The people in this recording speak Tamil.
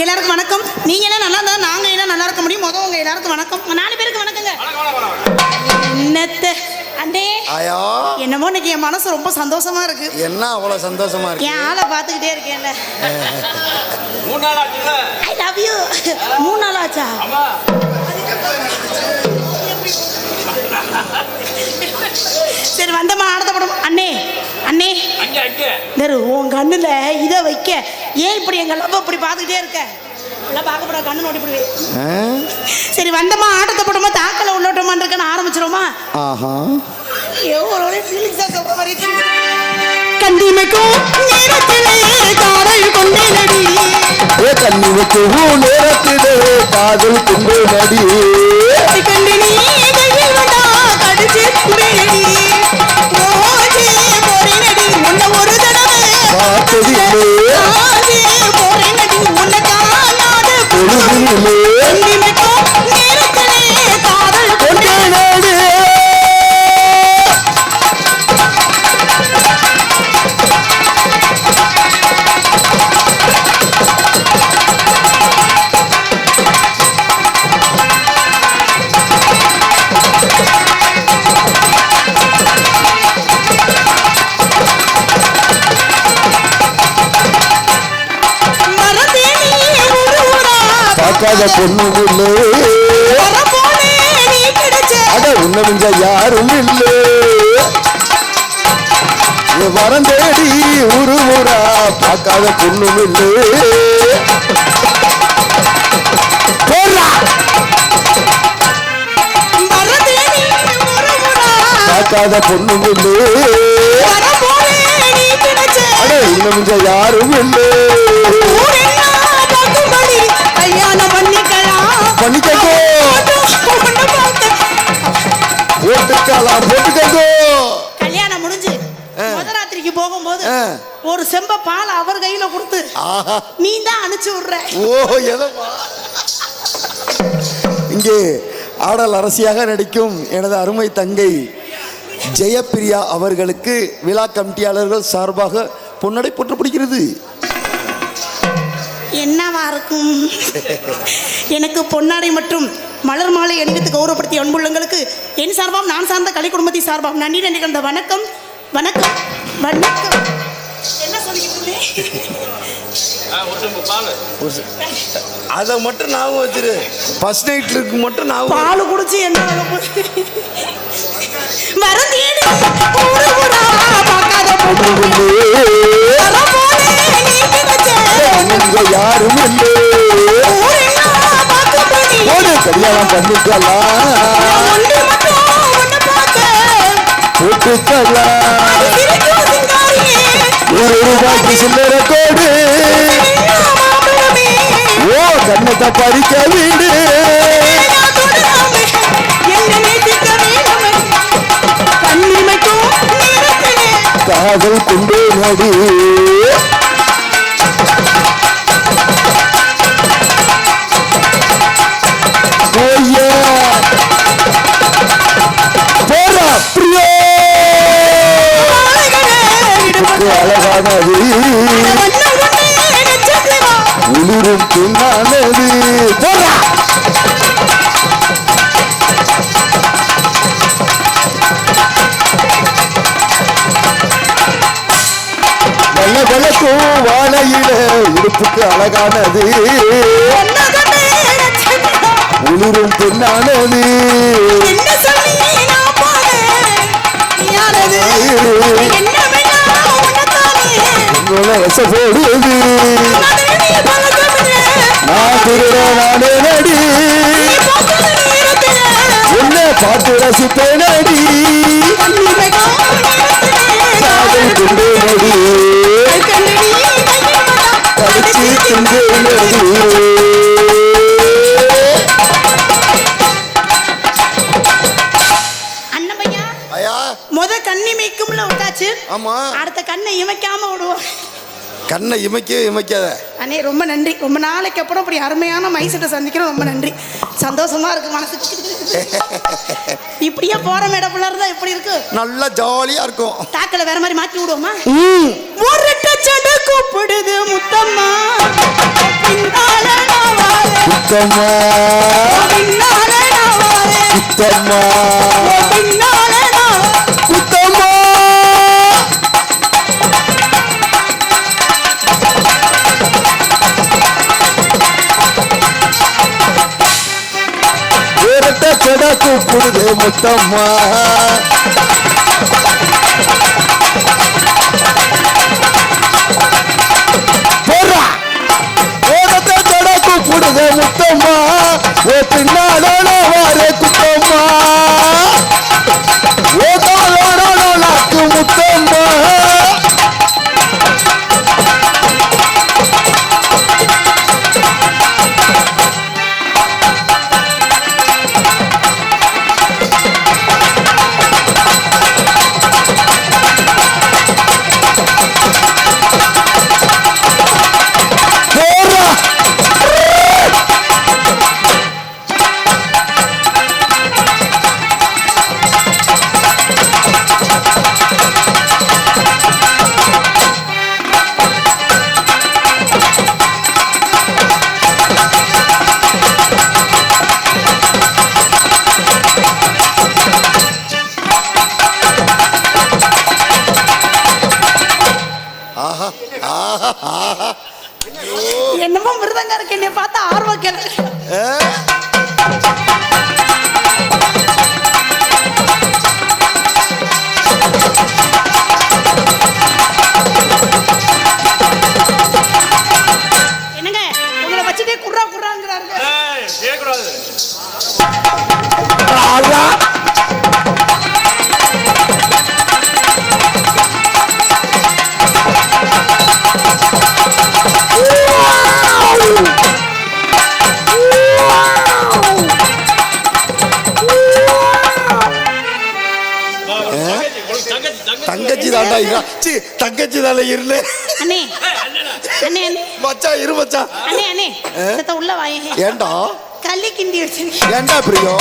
எல்லாருக்கும் வணக்கம். நீங்க எல்லாம் நல்லா இருந்தா நாங்க எல்லாம் நல்லா இருக்க முடியும். முதல்ல உங்க எல்லாருக்கும் வணக்கம். 4 பேருக்கு வணக்கங்க. என்னத்த அண்டே ஆயா, என்னமோ இன்னைக்கு என் மனசு ரொம்ப சந்தோஷமா இருக்கு. என்ன அவ்வளவு சந்தோஷமா இருக்கு? என் ஆளை பார்த்துக்கிட்டே இருக்கேன்ல. 3 நாள் ஆச்சுல. I love you. 3 நாள் ஆச்சா? சரி வந்தம்மா அடுத்த படம். அண்ணே அண்ணே தெரு உன் கண்ணுல இதை வைக்க ஏன் இப்படி எங்க லவ் இப்படி பார்த்துக்கிட்டே இருக்க? எல்லாம் பார்க்கப்பட கண்ணு நோட்டி போடுவேன். சரி வந்தம்மா ஆட்டத்தை போட்டோமா தாக்கல உள்ளோட்டமா இருக்கன்னு ஆரம்பிச்சிரோமா? எவ்வளோ ஃபீலிங்ஸா சொல்ற மாதிரி கண்டிமைக்கும் நேரத்திலே காதல் கொண்டே நடி கண்ணிமைக்கும் நேரத்திலே காதல் கொண்டே நடி கண்டினி கையில் வந்தா கடிச்சு குடியடி ஓஜே போறே நடி உன்னை ஒரு தடவை பார்த்ததில்லை போறே நடி உன்னை காணாத பொழுதிலே கண்டிமைக்கும் நேரத்திலே காதல் கொண்டே நடி. பார்க்காத பொண்ணு இல்லை, அட உன்னை மிஞ்ச யாரும் இல்லை. வரம் தேடி ஊரு ஊரா பார்க்காத பொண்ணும் இல்லை. பார்க்காத பொண்ணும் இல்லை, அட உன்னை மிஞ்ச யாரும் இல்லை. பண்ணிக்கோ போட்டுக்கோ. கல்யாணம் முடிஞ்சு முதராத்திரிக்கு போகும்போது ஒரு செம்ப பால் அவர் கையில கொடுத்து நீ தான் அனுப்பிச்சு விடுற. ஓ எதோ இங்கே ஆடல் அரசியாக நடிக்கும் எனது அருமை தங்கை ஜெயப்பிரியா அவர்களுக்கு விழா கமிட்டியாளர்கள் சார்பாக பொன்னடை போட்டு பிடிக்கிறது. என்னவா இருக்கும்? எனக்கு பொன்னாடை மற்றும் மலர் மாலை அணிவித்து கௌரவப்படுத்திய அன்புள்ளங்களுக்கு என் சார்பாம் நான் சார்ந்த கலை குடும்பத்தை சார்பாம் நன்றி நன்றி கண்ட வணக்கம் வணக்கம் வணக்கம். என்ன சொல்லிக்கிட்டு அதை மட்டும் ஞாபகம் வச்சிரு. ஃபர்ஸ்ட் நைட்லுக்கு மட்டும் நான் பால் குடிச்சு என்ன யாரும் இல்லை, கல்யாணம் பண்ணிக்கலாம் போட்டுக்கலாம். ₹1 சில்லற கோடு ஓ கண்ணத்தை பறிக்க வீடு காதல் கொண்டு நடி. அழகானது உளிரும் பெண்ணானது நல்ல விளக்கும் வாழையில உடுப்புக்கு அழகானது உளிரும் பெண்ணானது போடுவது நான் திருட நானே நடி என்ன பார்த்து ரசிப்பேன் நடி கொண்டே நடி கடிச்சு கொண்டே நடி. முத கண்ணி மைக்கும்ல விட்டாச்சு. ஆமா அடுத்த கண்ணை இமைக்காம விடுவோம். கண்ணை இமைக்காத அண்ணே ரொம்ப நன்றி. ரொம்ப நாளைக்கு அப்புறம் இப்படி அருமையான மைசட்டை சந்திக்கிறோம். ரொம்ப நன்றி. சந்தோஷமா இருக்கு மனசுக்கு. இப்படியே போற மேடப்புள்ள இருந்தா எப்படி இருக்கு? நல்லா ஜாலியா இருக்கும். தாக்கல வேற மாதிரி மாத்தி விடுவோமா? ஒரு சட கூப்பிடுது முத்தம்மா பின்னால நான் வாரேன் முத்தம்மா பின்னால நான் வாரேன் முத்தம்மா பின்னால நான் முத்தம்மா வேறட்ட சட கூப்பிடுது முத்தம்மா கூப்பிடுத முத்தம்மா ஓ பின்னால வாரே குத்தம்மா ஓ தாளாக்கு முத்தம்மா என்னமோ மிருதங்க இருக்கு என்னை பார்த்தா ஆர்வம் என்னங்க உங்களை வச்சுட்டே குர்ரா குர்ராங்கிறாருங்க கேட்கக்கூடாது. தங்கச்சி தாண்டா தங்கச்சி தானே இருந்தே அண்ணே அண்ணே மச்சான் இரு மச்சான் அண்ணே அண்ணே சத்த உள்ள வாயே ஏண்டா களி கிண்டி வச்சிருக்கேன் ஏண்டா பிரியோ